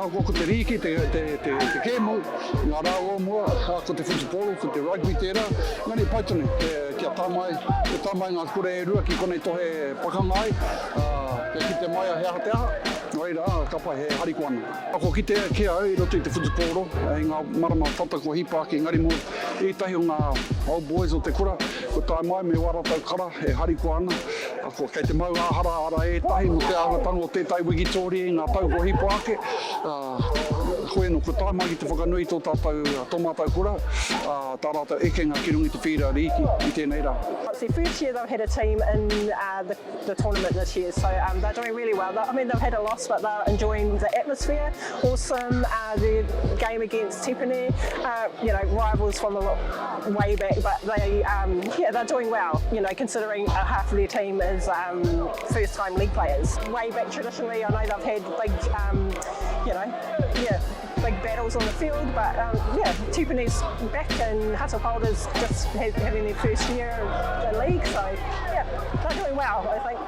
ko te riki, te kēmu, ngā rā o mua, ko te futupolo, ko te rugby tērā. Ngani paitone, kia tāmai ngā kura e rua ki konei tohe pakangai, ki te mai a hea te aha. Reira, kapa he hariku ana. Ako ki te kia au i roto i te futupolo, ngā marama tata ko hipa ki ngari mo i tahi o ngā old boys o te kura. Ko tai mai me wara tau kara, he hariku ana. Ako kei te mau āhara ara e tahi mo te ahatango o tētai wigitori, ngā tau ko hipa ake. Koe no, ko tai mai ki te whakanui tō tātou tō mātou kura, tā rātou ekenga ki rungi te whira riki i tēnei rā. It's their first year they've had a team in the tournament this year, so they're doing really well. I mean, they've had a loss, but they're enjoying the atmosphere. Awesome, the game against Tipene, rivals from way back, but they're doing well, considering half of their team is first-time league players. Way back traditionally, I know they've had big battles on the field, but Tipene's back and Hato Paora's just having their first year in league, so they're doing well, I think.